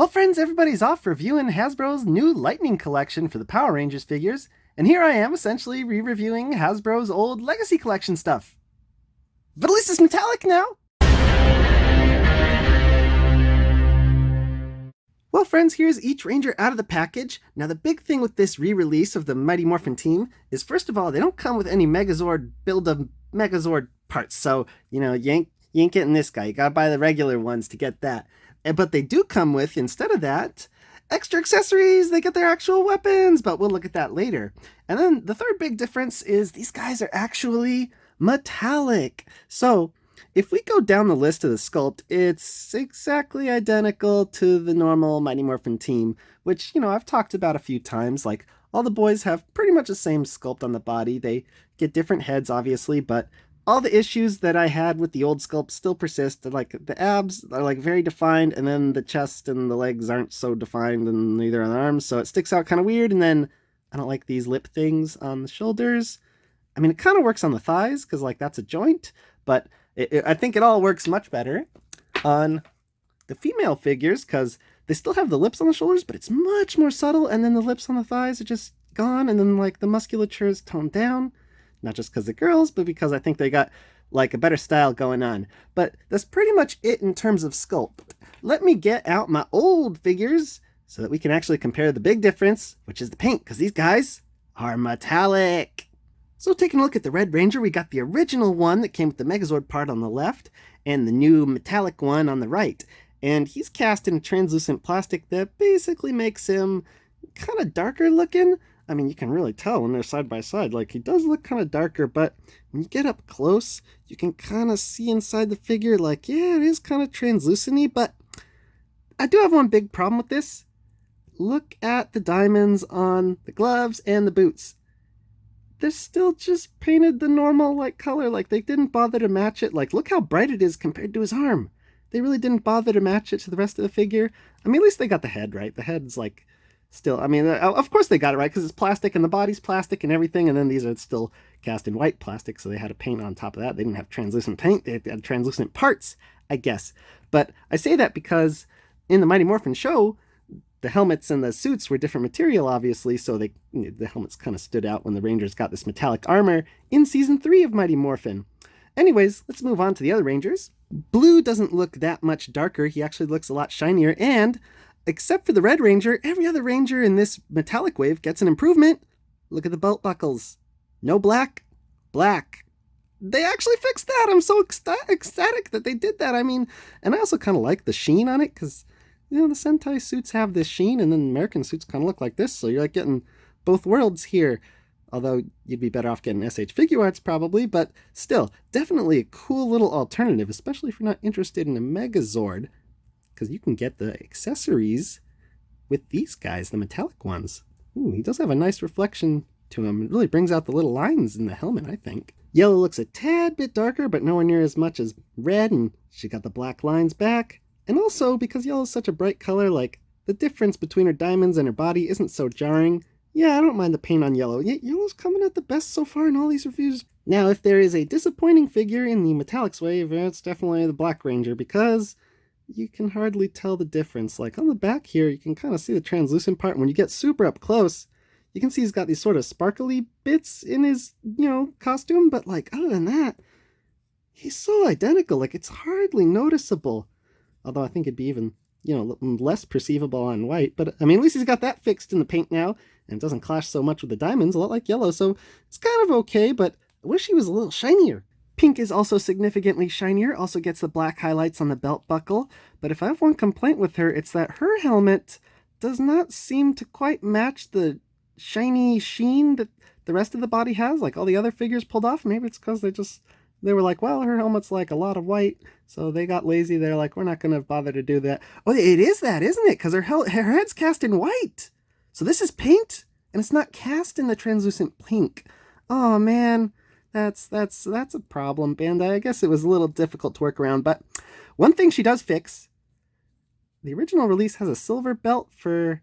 Well, friends, everybody's off reviewing Hasbro's new Lightning collection for the Power Rangers figures, and here I am essentially re-reviewing Hasbro's old Legacy collection stuff. But at least it's metallic now! Well, friends, here's each Ranger out of the package. Now, the big thing with this re-release of the Mighty Morphin team is, first of all, they don't come with any Megazord Build-A-Megazord parts, so, you ain't getting this guy. You gotta buy the regular ones to get that. But they do come with, instead of that, extra accessories. They get their actual weapons, but we'll look at that later. And then the third big difference is these guys are actually metallic. So if we go down the list of the Sculpt, it's exactly identical to the normal Mighty Morphin team, which, I've talked about a few times. Like, all the boys have pretty much the same sculpt on the body. They get different heads, obviously, but all the issues that I had with the old Sculpt still persist. Like, the abs are like very defined, and then the chest and the legs aren't so defined, and neither are the arms, so it sticks out kind of weird. And then I don't like these lip things on the shoulders. I mean, it kind of works on the thighs, because, like, that's a joint, but I think it all works much better on the female figures, because they still have the lips on the shoulders, but it's much more subtle, and then the lips on the thighs are just gone, and then, like, the musculature is toned down. Not just because the girls, but because I think they got, like, a better style going on. But that's pretty much it in terms of sculpt. Let me get out my old figures so that we can actually compare the big difference, which is the paint, because these guys are metallic. So taking a look at the Red Ranger, we got the original one that came with the Megazord part on the left, and the new metallic one on the right. And he's cast in translucent plastic that basically makes him kind of darker looking. I mean, you can really tell when they're side by side. Like, he does look kind of darker, but when you get up close, you can kind of see inside the figure, like, yeah, it is kind of translucent-y, but I do have one big problem with this. Look at the diamonds on the gloves and the boots. They're still just painted the normal, like, color. Like, they didn't bother to match it. Like, look how bright it is compared to his arm. They really didn't bother to match it to the rest of the figure. I mean, at least they got the head right. The head's, like, still, I mean, of course they got it right, because it's plastic and the body's plastic and everything, and then these are still cast in white plastic, so they had to paint on top of that. They didn't have translucent paint, they had translucent parts, I guess. But I say that because in the Mighty Morphin show, the helmets and the suits were different material, obviously, so the helmets kind of stood out when the Rangers got this metallic armor in Season 3 of Mighty Morphin. Anyways, let's move on to the other Rangers. Blue doesn't look that much darker, he actually looks a lot shinier, and except for the Red Ranger, every other Ranger in this metallic wave gets an improvement. Look at the belt buckles. No black, black. They actually fixed that. I'm so ecstatic that they did that. I mean, and I also kind of like the sheen on it, because, the Sentai suits have this sheen, and then American suits kind of look like this, so you're like getting both worlds here. Although you'd be better off getting SH Figuarts probably, but still, definitely a cool little alternative, especially if you're not interested in a Megazord, because you can get the accessories with these guys, the metallic ones. Ooh, he does have a nice reflection to him. It really brings out the little lines in the helmet, I think. Yellow looks a tad bit darker, but nowhere near as much as red, and she got the black lines back. And also, because yellow is such a bright color, like, the difference between her diamonds and her body isn't so jarring. Yeah, I don't mind the paint on yellow. Yellow's coming out the best so far in all these reviews. Now, if there is a disappointing figure in the metallics wave, it's definitely the Black Ranger, because you can hardly tell the difference. Like, on the back here, you can kind of see the translucent part. When you get super up close, you can see he's got these sort of sparkly bits in his, costume. But, like, other than that, he's so identical. Like, it's hardly noticeable. Although I think it'd be even, less perceivable on white. But, I mean, at least he's got that fixed in the paint now. And it doesn't clash so much with the diamonds, a lot like yellow. So it's kind of okay, but I wish he was a little shinier. Pink is also significantly shinier, also gets the black highlights on the belt buckle, but if I have one complaint with her, it's that her helmet does not seem to quite match the shiny sheen that the rest of the body has, like all the other figures pulled off. Maybe it's because they were like, well, her helmet's like a lot of white, so they got lazy. They're like, we're not going to bother to do that. Oh, it is that, isn't it? Because her head's cast in white. So this is paint, and it's not cast in the translucent pink. Oh, man. That's a problem, Bandai. I guess it was a little difficult to work around, but one thing she does fix, the original release has a silver belt for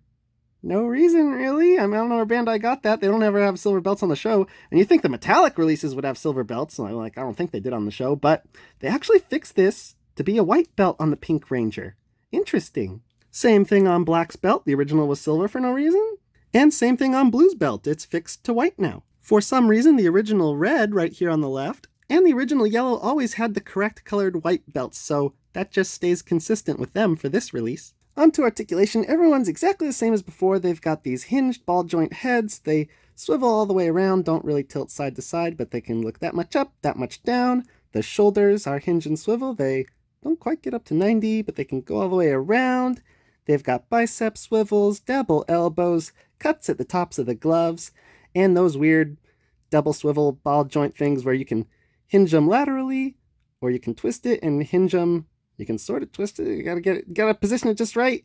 no reason, really. I mean, I don't know where Bandai got that. They don't ever have silver belts on the show, and you think the metallic releases would have silver belts, and I don't think they did on the show, but they actually fixed this to be a white belt on the Pink Ranger. Interesting. Same thing on Black's belt, the original was silver for no reason. And same thing on Blue's belt, it's fixed to white now. For some reason, the original red right here on the left and the original yellow always had the correct colored white belts, so that just stays consistent with them for this release. Onto Articulation, everyone's exactly the same as before. They've got these hinged ball joint heads. They swivel all the way around, don't really tilt side to side, but they can look that much up, that much down. The shoulders are hinge and swivel. They don't quite get up to 90, but they can go all the way around. They've got bicep swivels, double elbows, cuts at the tops of the gloves, and those weird double swivel ball joint things where you can hinge them laterally, or you can twist it and hinge them. You can sort of twist it. You gotta position it just right,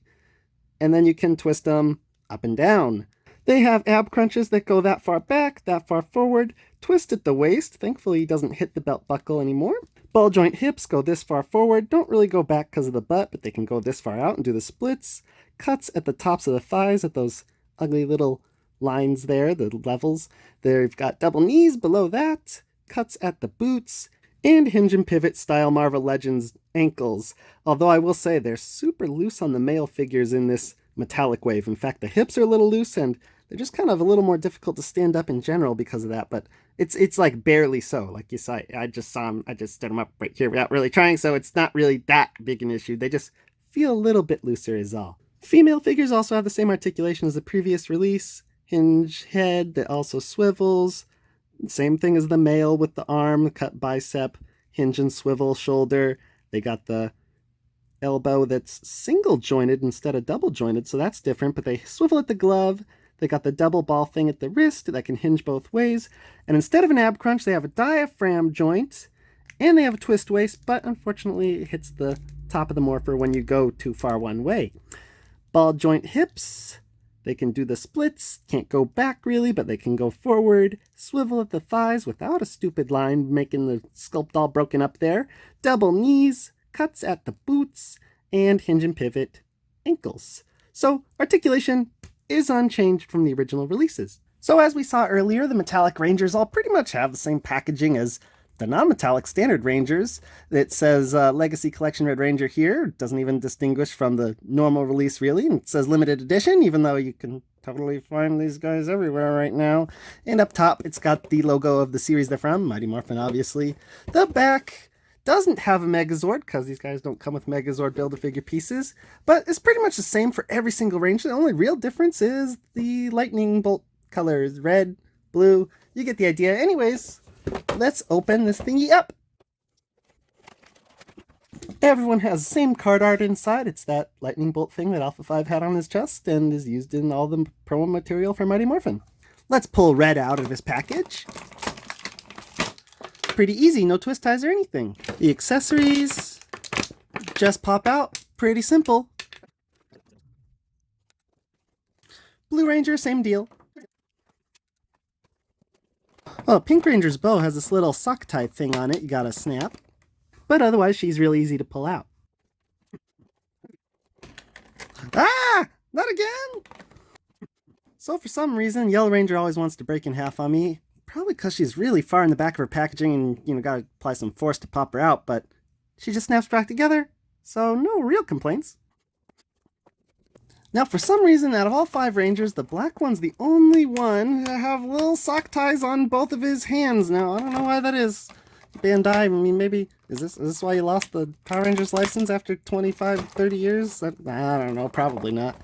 and then you can twist them up and down. They have ab crunches that go that far back, that far forward, twist at the waist. Thankfully, he doesn't hit the belt buckle anymore. Ball joint hips go this far forward, don't really go back because of the butt, but they can go this far out and do the splits. Cuts at the tops of the thighs at those ugly little lines there, the levels. They've got double knees below that, cuts at the boots, and hinge and pivot style Marvel Legends ankles. Although I will say they're super loose on the male figures in this metallic wave. In fact, the hips are a little loose and they're just kind of a little more difficult to stand up in general because of that, but it's like barely so. Like you saw, I just stood them up right here without really trying, so it's not really that big an issue. They just feel a little bit looser is all. Female figures also have the same articulation as the previous release. Hinge head that also swivels. Same thing as the male with the arm, cut bicep, hinge and swivel shoulder. They got the elbow that's single jointed instead of double jointed, so that's different, but they swivel at the glove. They got the double ball thing at the wrist that can hinge both ways. And instead of an ab crunch, they have a diaphragm joint, and they have a twist waist, but unfortunately it hits the top of the morpher when you go too far one way. Ball joint hips. They can do the splits, can't go back really, but they can go forward. Swivel at the thighs without a stupid line making the sculpt all broken up there. Double knees, cuts at the boots, and hinge and pivot ankles. So articulation is unchanged from the original releases. So as we saw earlier, the metallic Rangers all pretty much have the same packaging as the non-metallic standard Rangers. It says Legacy Collection Red Ranger here. It doesn't even distinguish from the normal release really. And it says limited edition, even though you can totally find these guys everywhere right now. And up top, it's got the logo of the series they're from, Mighty Morphin obviously. The back doesn't have a Megazord, because these guys don't come with Megazord Build-A-Figure pieces, but it's pretty much the same for every single Ranger. The only real difference is the lightning bolt colors, red, blue. You get the idea. Anyways, let's open this thingy up. Everyone has the same card art inside. It's that lightning bolt thing that Alpha 5 had on his chest and is used in all the promo material for Mighty Morphin. Let's pull Red out of his package. Pretty easy, no twist ties or anything. The accessories just pop out, pretty simple. Blue Ranger, same deal. Well, Pink Ranger's bow has this little sock tie thing on it you gotta snap. But otherwise, she's real easy to pull out. Ah! Not again! So for some reason, Yellow Ranger always wants to break in half on me. Probably because she's really far in the back of her packaging and, gotta apply some force to pop her out, but she just snaps back together, so no real complaints. Now, for some reason, out of all 5 Rangers, the black one's the only one to have little sock ties on both of his hands. Now, I don't know why that is. Bandai, I mean, maybe, is this why you lost the Power Rangers license after 25, 30 years? I don't know, probably not.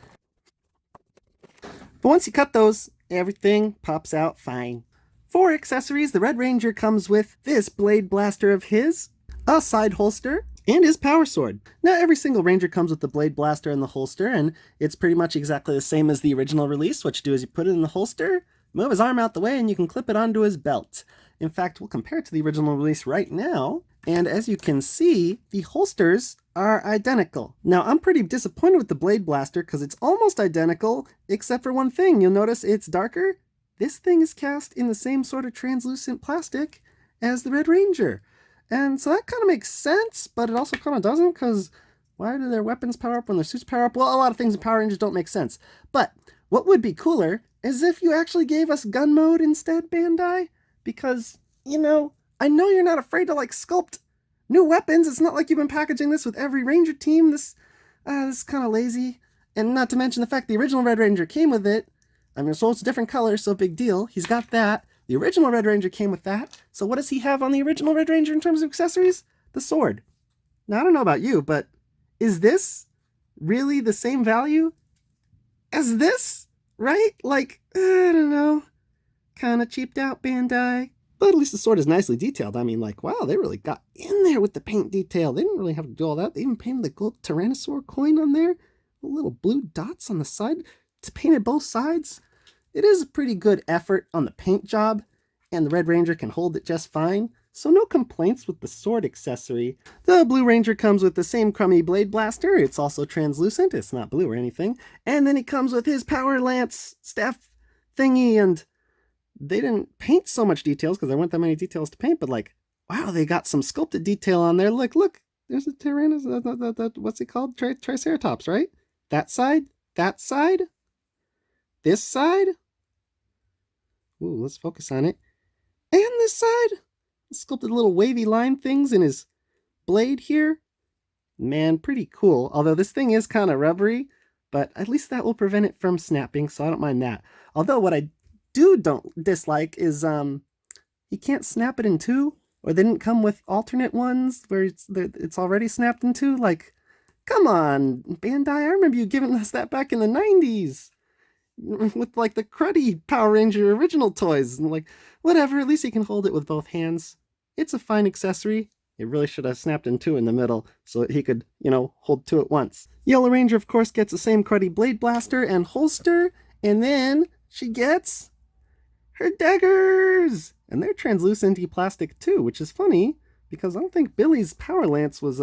But once you cut those, everything pops out fine. For accessories, the Red Ranger comes with this blade blaster of his, a side holster, and his power sword. Now, every single Ranger comes with the blade blaster and the holster, and it's pretty much exactly the same as the original release. What you do is you put it in the holster, move his arm out the way, and you can clip it onto his belt. In fact, we'll compare it to the original release right now, and as you can see, the holsters are identical. Now, I'm pretty disappointed with the blade blaster because it's almost identical, except for one thing. You'll notice it's darker. This thing is cast in the same sort of translucent plastic as the Red Ranger. And so that kind of makes sense, but it also kind of doesn't, because why do their weapons power up when their suits power up? Well, a lot of things in Power Rangers don't make sense. But what would be cooler is if you actually gave us gun mode instead, Bandai. Because, I know you're not afraid to, sculpt new weapons. It's not like you've been packaging this with every Ranger team. This is kind of lazy. And not to mention the fact the original Red Ranger came with it. I mean, so it's a different color, so big deal. He's got that. The original Red Ranger came with that. So what does he have on the original Red Ranger in terms of accessories? The sword. Now, I don't know about you, but is this really the same value as this? Right? Like, I don't know. Kind of cheaped out, Bandai. But at least the sword is nicely detailed. I mean, like, wow, they really got in there with the paint detail. They didn't really have to do all that. They even painted the gold Tyrannosaur coin on there. Little blue dots on the side. It's painted both sides. It is a pretty good effort on the paint job, and the Red Ranger can hold it just fine. So no complaints with the sword accessory. The Blue Ranger comes with the same crummy blade blaster. It's also translucent. It's not blue or anything. And then he comes with his power lance staff thingy, and they didn't paint so much details because there weren't that many details to paint, but like, wow, they got some sculpted detail on there. Look, there's a Tyrannosaurus, what's it called? Triceratops, right? That side, this side. Ooh, let's focus on it. And this side. Sculpted little wavy line things in his blade here. Man, pretty cool. Although this thing is kind of rubbery, but at least that will prevent it from snapping, so I don't mind that. Although what I don't dislike is you can't snap it in two, or they didn't come with alternate ones where it's already snapped in two. Like, come on, Bandai, I remember you giving us that back in the 90s with like the cruddy Power Ranger original toys, and like, whatever, at least you can hold it with both hands. It's a fine accessory. It really should have snapped in two in the middle so that he could, hold two at once. Yellow Ranger, of course, gets the same cruddy blade blaster and holster, and then she gets her daggers! And they're translucent plastic too, which is funny, because I don't think Billy's power lance was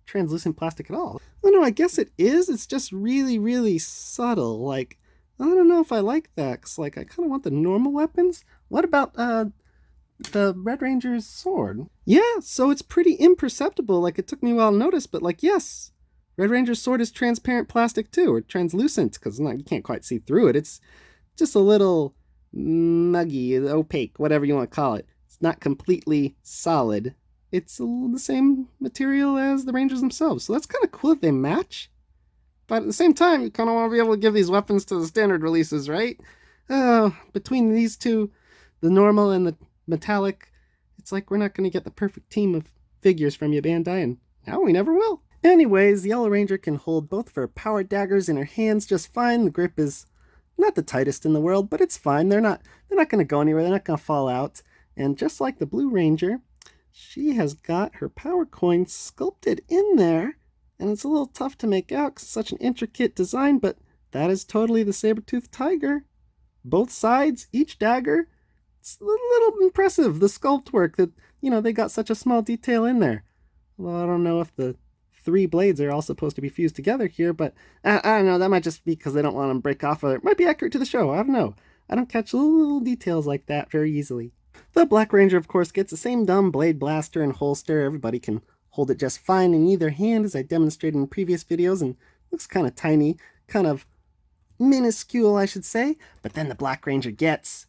translucent plastic at all. Oh no, I guess it is. It's just really, really subtle. Like, I don't know if I like that, because like, I kind of want the normal weapons. What about the Red Ranger's sword? Yeah, so it's pretty imperceptible. Like, it took me a while to notice, but like, yes, Red Ranger's sword is transparent plastic too, or translucent, because you can't quite see through it. It's just a little muggy, opaque, whatever you want to call it. It's not completely solid. It's the same material as the Rangers themselves, so that's kind of cool if they match. But at the same time, you kind of want to be able to give these weapons to the standard releases, right? Between these two, the normal and the metallic, it's like we're not going to get the perfect team of figures from you, Bandai, and now we never will. Anyways, the Yellow Ranger can hold both of her power daggers in her hands just fine. The grip is not the tightest in the world, but it's fine. They're not going to go anywhere. They're not going to fall out. And just like the Blue Ranger, she has got her power coin sculpted in there. And it's a little tough to make out because it's such an intricate design, but that is totally the saber-toothed tiger. Both sides, each dagger. It's a little impressive, the sculpt work that, they got such a small detail in there. Well, I don't know if the three blades are all supposed to be fused together here, but I don't know, that might just be because they don't want them to break off, or it might be accurate to the show, I don't know. I don't catch little details like that very easily. The Black Ranger, of course, gets the same dumb blade blaster and holster. Everybody can hold it just fine in either hand, as I demonstrated in previous videos, and looks kind of tiny, kind of minuscule, I should say. But then the Black Ranger gets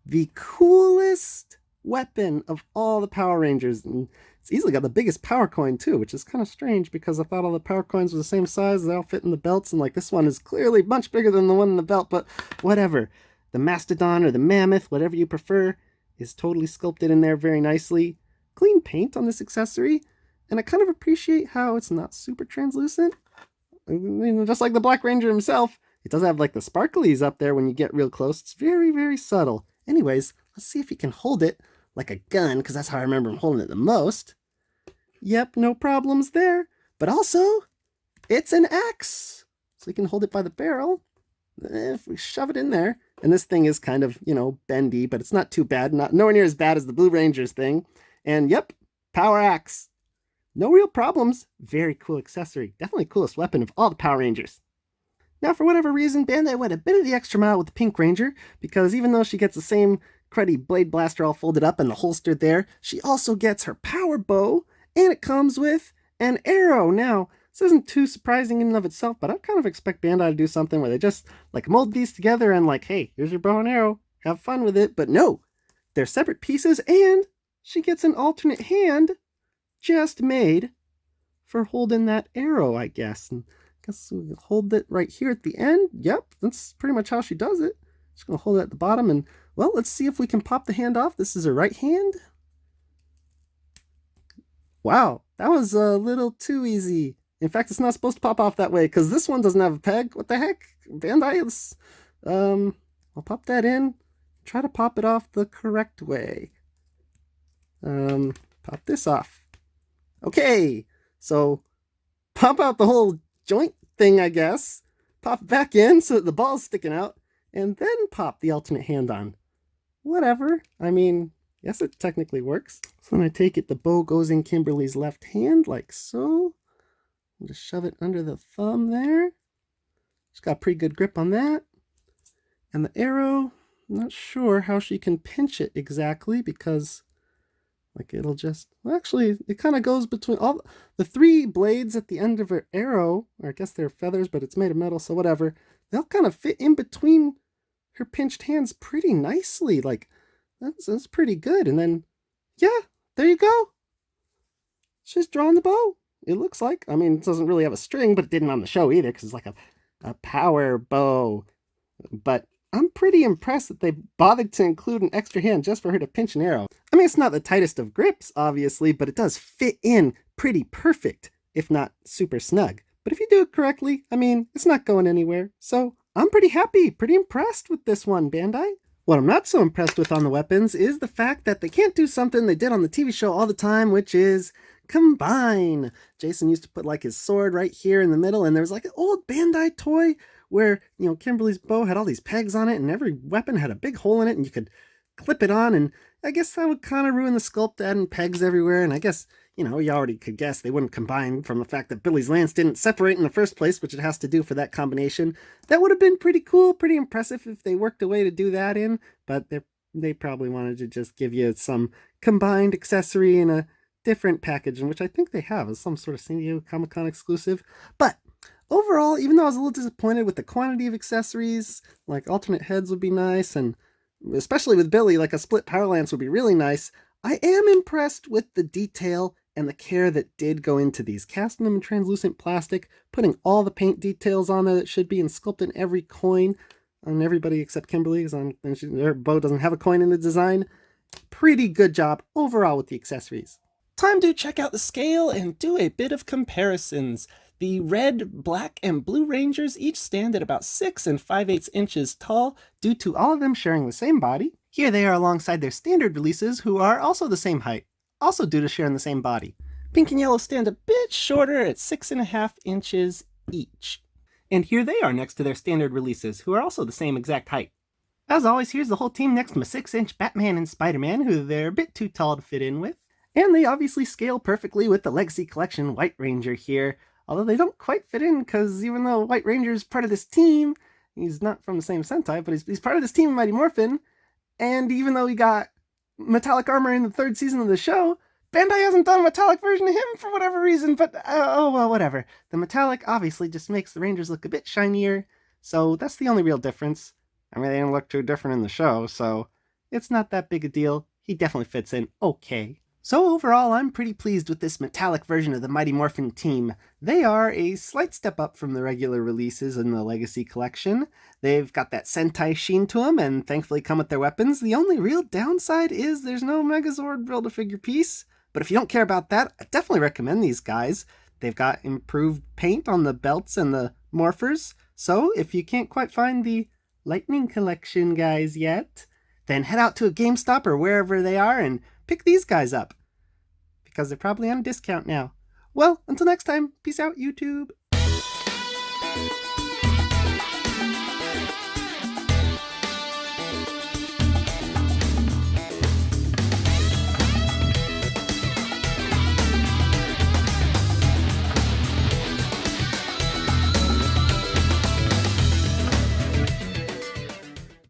the coolest weapon of all the Power Rangers, and it's easily got the biggest power coin too, which is kind of strange because I thought all the power coins were the same size, they all fit in the belts, and like this one is clearly much bigger than the one in the belt, but whatever. The Mastodon or the Mammoth, whatever you prefer, is totally sculpted in there very nicely. Clean paint on this accessory, and I kind of appreciate how it's not super translucent. I mean, just like the Black Ranger himself, it does have like the sparklies up there when you get real close. It's very, very subtle. Anyways, let's see if he can hold it like a gun, because that's how I remember him holding it the most. Yep, no problems there. But also, it's an axe. So you can hold it by the barrel. If we shove it in there, and this thing is kind of, bendy, but it's not too bad. Nowhere near as bad as the Blue Ranger's thing. And yep, power axe. No real problems. Very cool accessory. Definitely coolest weapon of all the Power Rangers. Now, for whatever reason, Bandai went a bit of the extra mile with the Pink Ranger, because even though she gets the same cruddy blade blaster all folded up and the holster there, she also gets her power bow, and it comes with an arrow. Now, this isn't too surprising in and of itself, but I kind of expect Bandai to do something where they just like mold these together and like, hey, here's your bow and arrow, have fun with it. But no, they're separate pieces, and she gets an alternate hand just made for holding that arrow, I guess. And Guess we hold it right here at the end. Yep, that's pretty much how she does it. Just gonna hold it at the bottom and, well, let's see if we can pop the hand off. This is her right hand. Wow, that was a little too easy. In fact, it's not supposed to pop off that way because this one doesn't have a peg. What the heck? Bandai, I'll pop that in. Try to pop it off the correct way. Pop this off. Okay, so pop out the whole joint thing, I guess. Pop it back in so that the ball's sticking out, and then pop the alternate hand on. Whatever. I mean, yes, it technically works. So then I take it, the bow goes in Kimberly's left hand, like so. I'll just shove it under the thumb there. She's got a pretty good grip on that. And the arrow, I'm not sure how she can pinch it exactly because, like, it'll just, well, actually, it kind of goes between all the 3 blades at the end of her arrow, or I guess they're feathers, but it's made of metal, so whatever. They'll kind of fit in between her pinched hands pretty nicely. Like, that's pretty good. And then, yeah, there you go. She's drawing the bow. It looks like. I mean, it doesn't really have a string, but it didn't on the show either because it's like a power bow. But I'm pretty impressed that they bothered to include an extra hand just for her to pinch an arrow. I mean, it's not the tightest of grips, obviously, but it does fit in pretty perfect, if not super snug. But if you do it correctly, I mean, it's not going anywhere. So I'm pretty happy, pretty impressed with this one, Bandai. What I'm not so impressed with on the weapons is the fact that they can't do something they did on the TV show all the time, which is combine. Jason used to put like his sword right here in the middle, and there was like an old Bandai toy where, you know, Kimberly's bow had all these pegs on it, and every weapon had a big hole in it, and you could clip it on, and I guess that would kind of ruin the sculpt, adding pegs everywhere, and I guess, you know, you already could guess they wouldn't combine from the fact that Billy's lance didn't separate in the first place, which it has to do for that combination. That would have been pretty cool, pretty impressive if they worked a way to do that in, but they probably wanted to just give you some combined accessory in a different package, which I think they have as some sort of San Diego Comic-Con exclusive. But overall, even though I was a little disappointed with the quantity of accessories, like alternate heads would be nice, and especially with Billy, like a split power lance would be really nice, I am impressed with the detail and the care that did go into these. Casting them in translucent plastic, putting all the paint details on there that should be, and sculpting every coin on everybody except Kimberly, because her bow doesn't have a coin in the design. Pretty good job overall with the accessories. Time to check out the scale and do a bit of comparisons. The red, black, and blue Rangers each stand at about 6 5/8 inches tall, due to all of them sharing the same body. Here they are alongside their standard releases, who are also the same height, also due to sharing the same body. Pink and yellow stand a bit shorter at 6.5 inches each. And here they are next to their standard releases, who are also the same exact height. As always, here's the whole team next to my 6-inch Batman and Spider-Man, who they're a bit too tall to fit in with. And they obviously scale perfectly with the Legacy Collection White Ranger here, although they don't quite fit in because even though White Ranger is part of this team, he's not from the same Sentai, but he's part of this team in Mighty Morphin, and even though he got metallic armor in the 3rd season of the show, Bandai hasn't done a metallic version of him for whatever reason, but oh well, whatever. The metallic obviously just makes the Rangers look a bit shinier, so that's the only real difference. I mean, they didn't look too different in the show, so it's not that big a deal. He definitely fits in okay. So overall, I'm pretty pleased with this metallic version of the Mighty Morphin team. They are a slight step up from the regular releases in the Legacy Collection. They've got that Sentai sheen to them, and thankfully come with their weapons. The only real downside is there's no Megazord Build-A-Figure piece. But if you don't care about that, I definitely recommend these guys. They've got improved paint on the belts and the morphers. So if you can't quite find the Lightning Collection guys yet, then head out to a GameStop or wherever they are and pick these guys up, because they're probably on discount now. Well, until next time, peace out, YouTube.